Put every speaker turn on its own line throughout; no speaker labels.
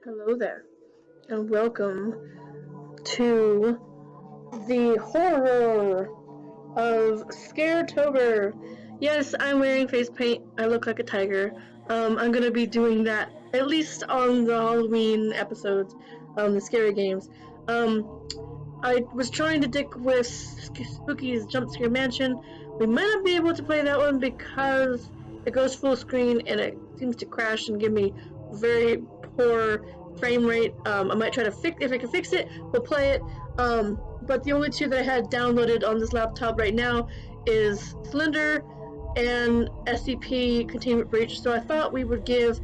Hello there, and welcome to the horror of Scaretober. Yes, I'm wearing face paint. I look like a tiger. I'm gonna be doing that at least on the Halloween episodes, the scary games. Um, I was trying to dick with Spooky's Jump Scare Mansion. We might not be able to play that one because it goes full screen and it seems to crash and give me very poor frame rate. I might try to fix if I can fix it. We'll play it. But the only two that I had downloaded on this laptop right now is Slender and SCP Containment Breach. So I thought we would give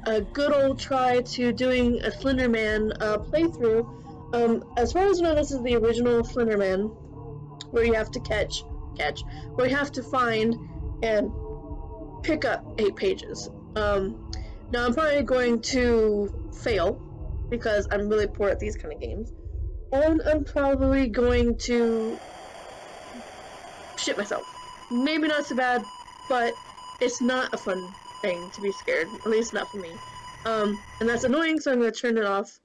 a good old try to doing a Slenderman playthrough. As far as I know, this is the original Slenderman, where you have to where you have to find and pick up 8 pages. Now I'm probably going to fail because I'm really poor at these kind of games, and I'm probably going to shit myself. Maybe not so bad, but it's not a fun thing to be scared. At least not for me. And that's annoying, so I'm going to turn it off.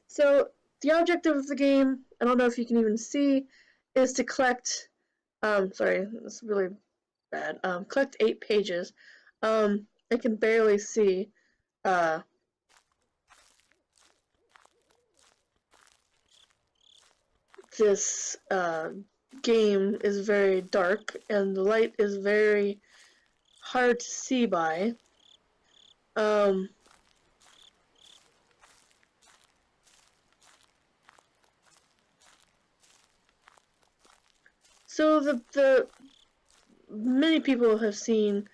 So the objective of the game, I don't know if you can even see, is to collect. Sorry, it's really bad. Collect 8 pages. I can barely see. This game is very dark, and the light is very hard to see by. So the many people have seen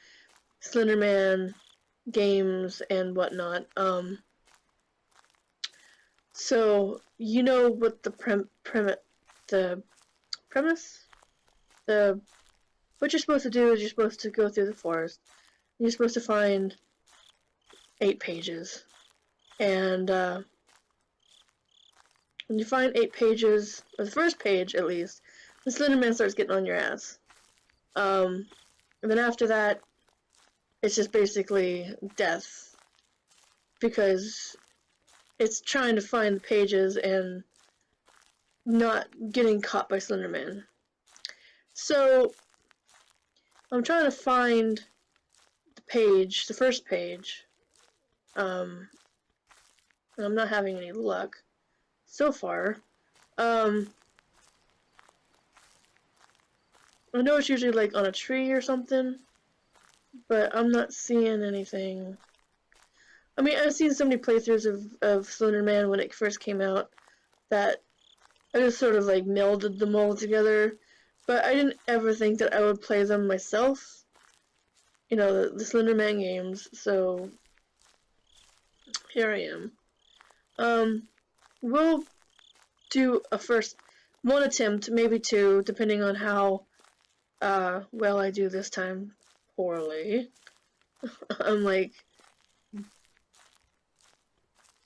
Slenderman games and whatnot. So you know what the premise, the what you're supposed to do is you're supposed to go through the forest. You're supposed to find 8 pages, and when you find 8 pages, or the first page at least, the Slenderman starts getting on your ass. And then after that, it's just basically death, because it's trying to find the pages and not getting caught by Slenderman. So I'm trying to find the first page, and I'm not having any luck so far. I know it's usually like on a tree or something, but I'm not seeing anything. I mean, I've seen so many playthroughs of Slenderman when it first came out that I just sort of like melded them all together, but I didn't ever think that I would play them myself. You know, the Slenderman games, so here I am. We'll do one attempt, maybe two, depending on how well I do this time. Poorly. I'm like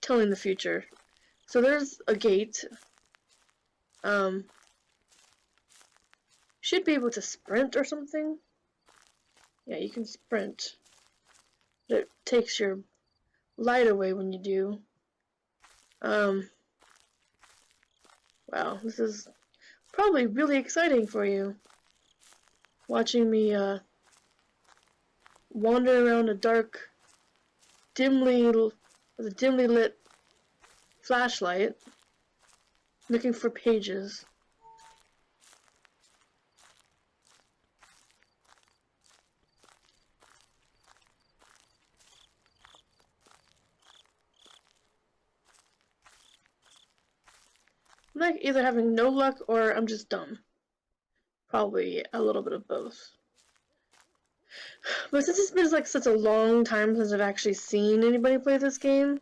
telling the future. So there's a gate. Should be able to sprint or something. Yeah, you can sprint. But it takes your light away when you do. Wow, this is probably really exciting for you. Watching me, wander around a dark, with a dimly lit flashlight, looking for pages. I'm like either having no luck or I'm just dumb. Probably a little bit of both. But since it's been like such a long time since I've actually seen anybody play this game,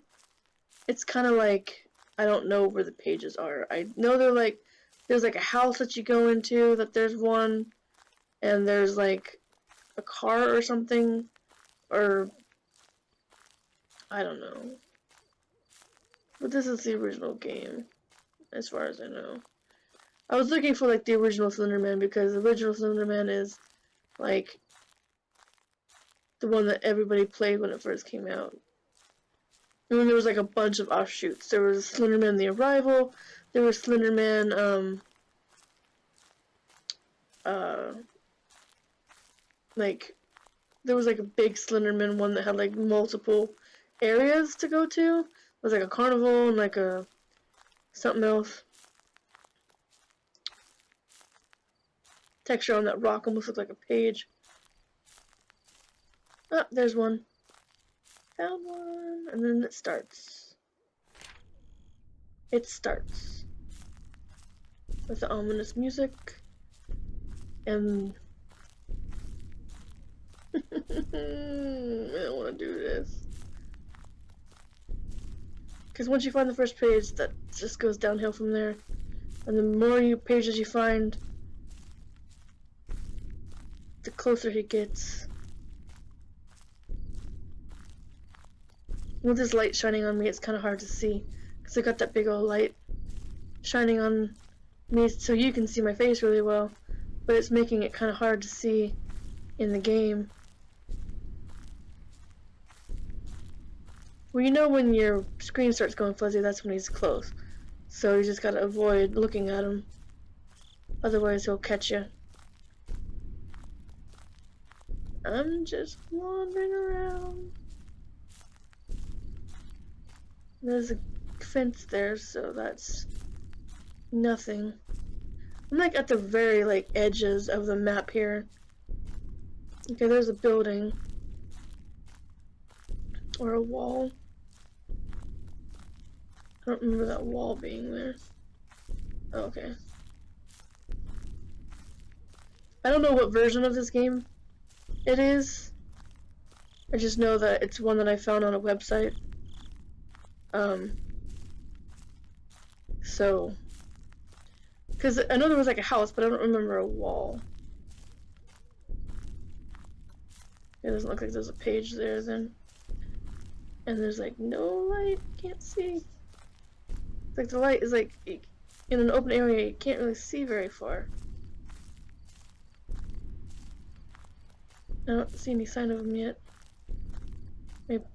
it's kind of like I don't know where the pages are. I know there's like a house that you go into, that there's one, and there's like a car or something, or I don't know. But this is the original game, as far as I know. I was looking for like the original Slenderman because the original Slenderman is like the one that everybody played when it first came out. And then there was like a bunch of offshoots. There was Slenderman the Arrival, there was Slenderman, like, there was like a big Slenderman one that had like multiple areas to go to. It was like a carnival and like a something else. Texture on that rock almost looked like a page. Ah, there's one. Found one. And then it starts. It starts. With the ominous music. And I don't want to do this. Because once you find the first page, that just goes downhill from there. And the more pages you find, the closer he gets. With this light shining on me, it's kind of hard to see. Because I got that big old light shining on me so you can see my face really well. But it's making it kind of hard to see in the game. Well, you know when your screen starts going fuzzy, that's when he's close. So you just gotta avoid looking at him. Otherwise he'll catch you. I'm just wandering around. There's a fence there, so that's nothing. I'm like at the very like edges of the map here. Okay, there's a building. Or a wall. I don't remember that wall being there. Oh, okay. I don't know what version of this game it is. I just know that it's one that I found on a website. So, because I know there was like a house, but I don't remember a wall. It doesn't look like there's a page there then. And there's like no light, can't see. It's like the light is like in an open area, you can't really see very far. I don't see any sign of him yet.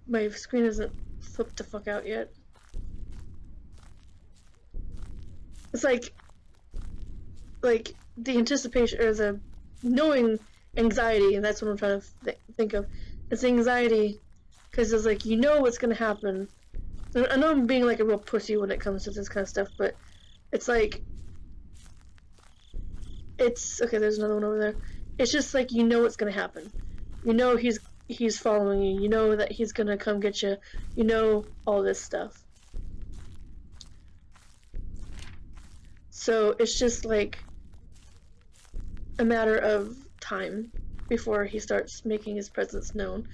My screen isn't flipped the fuck out yet. It's like the anticipation or the knowing anxiety, and that's what I'm trying to think of. It's anxiety, because it's like you know what's gonna happen. I know I'm being like a real pussy when it comes to this kind of stuff, but it's like okay. There's another one over there. It's just like you know what's gonna happen. You know he's following you. You know that he's gonna come get you. You know all this stuff. So it's just like a matter of time before he starts making his presence known,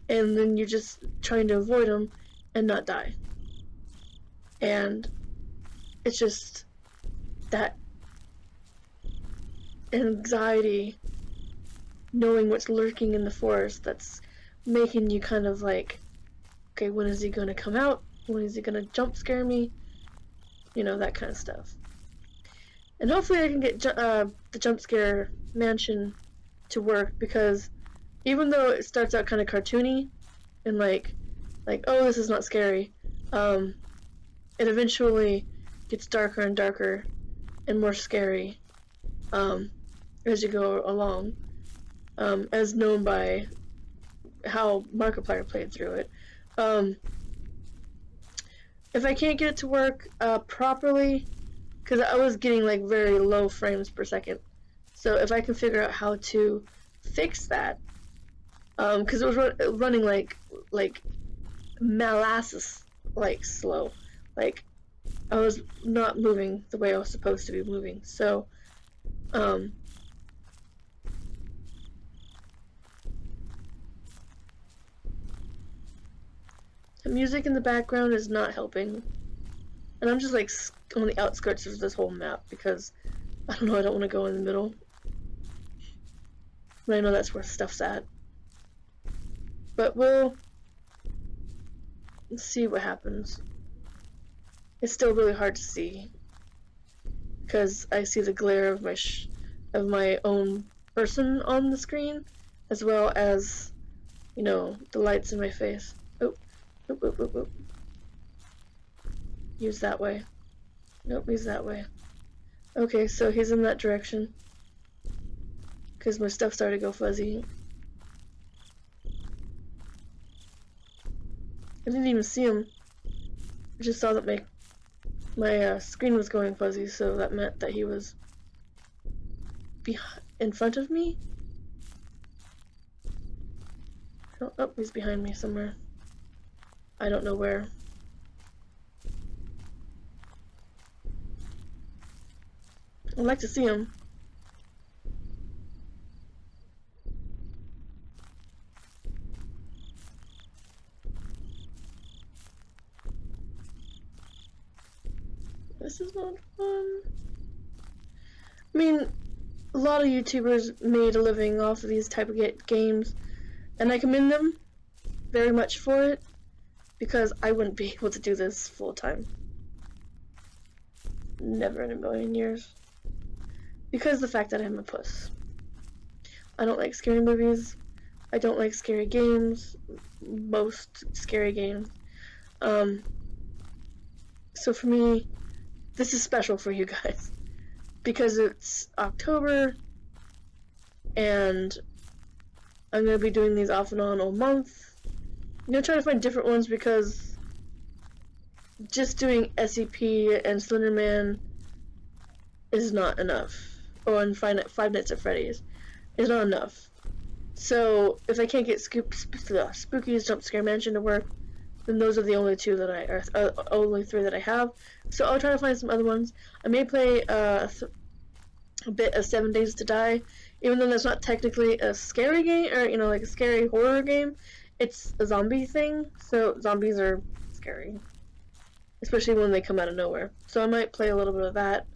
and then you're just trying to avoid him and not die. And it's just that anxiety, knowing what's lurking in the forest, that's making you kind of like, okay, when is he gonna come out? When is he gonna jump scare me? You know, that kind of stuff. And hopefully I can get the jump scare mansion to work, because even though it starts out kind of cartoony and like oh, this is not scary, it eventually gets darker and darker and more scary as you go along, as known by how Markiplier played through it. If I can't get it to work properly, because I was getting like very low frames per second, so if I can figure out how to fix that, because it was running like molasses, like slow, like I was not moving the way I was supposed to be moving. So the music in the background is not helping, and I'm just like on the outskirts of this whole map because I don't know, I don't want to go in the middle, but I know that's where stuff's at. But we'll see what happens. It's still really hard to see because I see the glare of my own person on the screen, as well as, you know, the lights in my face. Oh, oop, oop, oop, oop. Use that way. Nope, he's that way. Okay, so he's in that direction. Because my stuff started to go fuzzy. I didn't even see him. I just saw that my screen was going fuzzy, so that meant that he was in front of me. Oh, he's behind me somewhere. I don't know where. I'd like to see him. This is not fun. I mean, a lot of YouTubers made a living off of these type of games, and I commend them very much for it, because I wouldn't be able to do this full time. Never in a million years. Because of the fact that I'm a puss. I don't like scary movies. I don't like scary games. Most scary games. So for me, this is special for you guys. Because it's October, and I'm going to be doing these off and on all month. I'm going to try to find different ones, because just doing SCP and Slenderman is not enough. Oh, and Five Nights at Freddy's is not enough. So if I can't get Spooky's Jump Scare Mansion to work, then those are the only two that only three that I have. So I'll try to find some other ones. I may play a bit of 7 Days to Die, even though that's not technically a scary game, or like a scary horror game. It's a zombie thing, so zombies are scary, especially when they come out of nowhere. So I might play a little bit of that.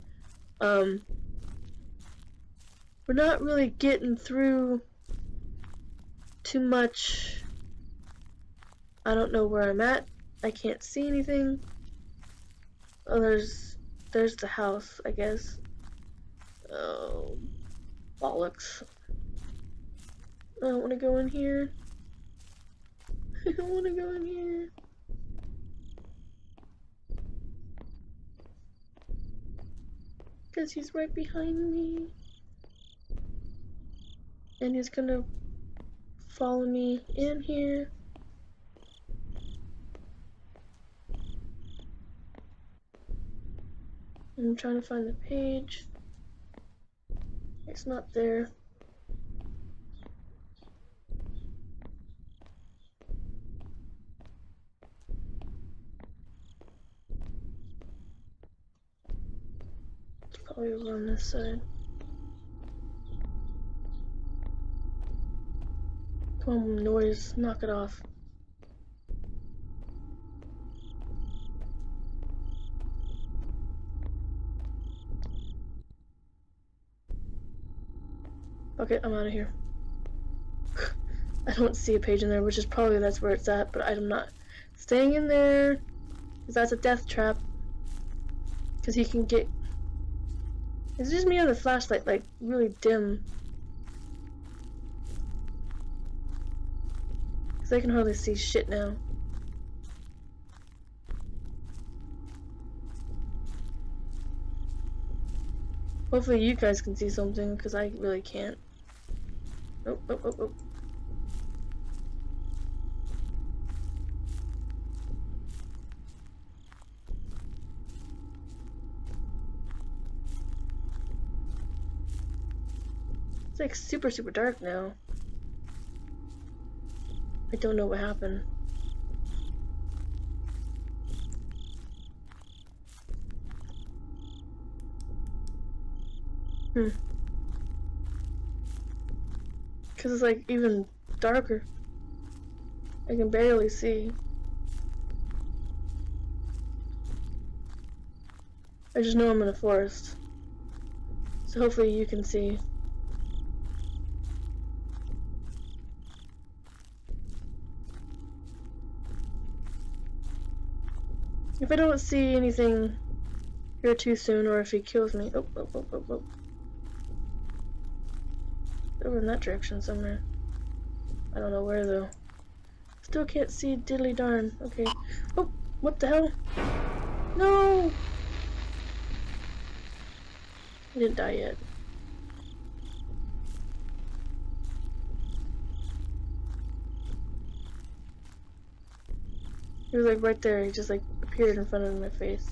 We're not really getting through too much. I don't know where I'm at. I can't see anything. Oh, there's the house, I guess. Oh, bollocks. I don't want to go in here. I don't want to go in here. Because he's right behind me. And he's gonna follow me in here. I'm trying to find the page. It's not there. It's probably over on this side. Come on, noise, knock it off. Okay, I'm out of here. I don't see a page in there, which is probably that's where it's at, but I'm not staying in there, because that's a death trap. Because he can get... It's just me on the flashlight, like, really dim. Because I can hardly see shit now. Hopefully you guys can see something, because I really can't. Oh, oh, oh, oh. It's like super, super dark now. I don't know what happened. Because it's like even darker. I can barely see. I just know I'm in a forest. So hopefully you can see. If I don't see anything here too soon, or if he kills me. Oh, oh, oh, oh, oh. Over in that direction somewhere. I don't know where though. Still can't see diddly darn. Okay. Oh, what the hell? No! I didn't die yet. He was like right there, he just like appeared in front of my face.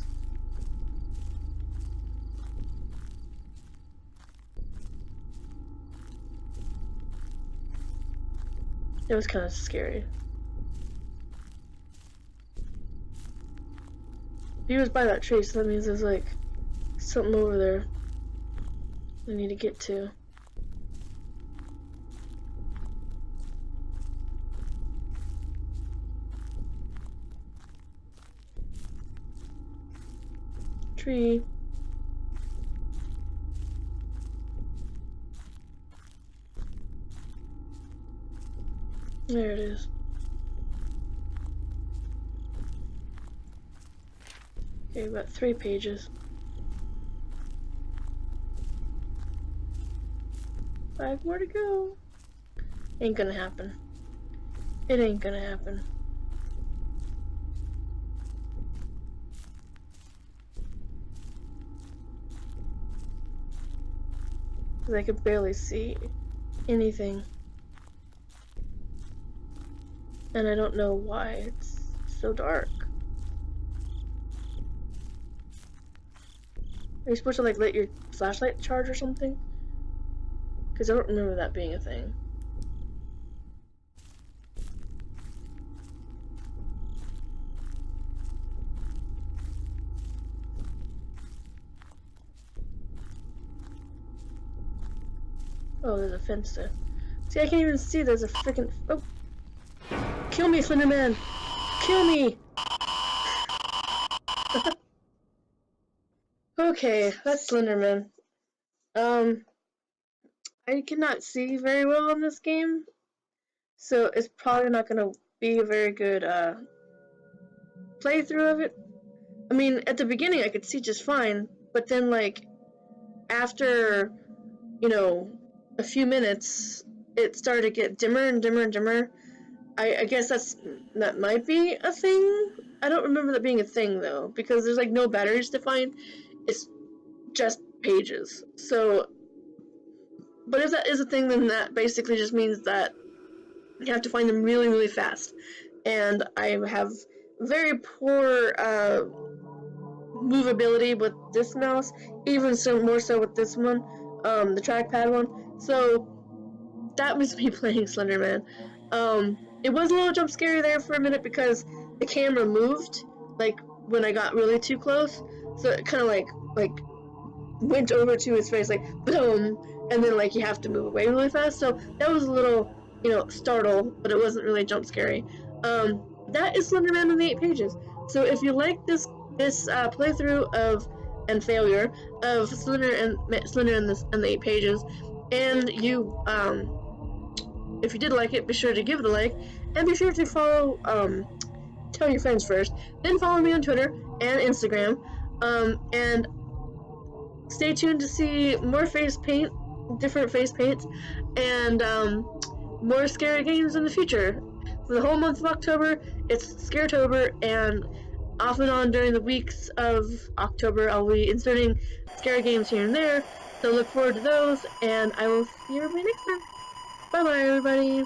It was kind of scary. He was by that tree, so that means there's like something over there I need to get to. Tree. There it is. Okay, about 3 pages. 5 more to go. Ain't gonna happen. It ain't gonna happen. Cause I could barely see anything. And I don't know why it's so dark. Are you supposed to like let your flashlight charge or something? Because I don't remember that being a thing. Oh, there's a fence there. See, I can't even see. There's a freaking. Oh! Kill me, Slender Man! Kill me! Okay, that's Slender Man. I cannot see very well in this game, so it's probably not gonna be a very good playthrough of it. I mean, at the beginning I could see just fine, but then like after, you know, a few minutes, it started to get dimmer and dimmer and dimmer. I guess that might be a thing. I don't remember that being a thing though, because there's like no batteries to find. It's just pages. So, but if that is a thing, then that basically just means that you have to find them really, really fast. And I have very poor movability with this mouse, even so more so with this one, the trackpad one. So that was me playing Slender Man. It was a little jump scary there for a minute because the camera moved, like when I got really too close. So it kind of like went over to his face, like boom, and then like you have to move away really fast. So that was a little, you know, startle, but it wasn't really jump scary. That is Slender Man in the 8 pages. So if you like this playthrough of and failure of Slender and the 8 pages, and you if you did like it, be sure to give it a like, and be sure to follow, tell your friends first, then follow me on Twitter and Instagram, and stay tuned to see more different face paints, and more scary games in the future. For the whole month of October, it's Scaretober, and off and on during the weeks of October, I'll be inserting scary games here and there, so look forward to those, and I will see everybody next time. Bye-bye, everybody.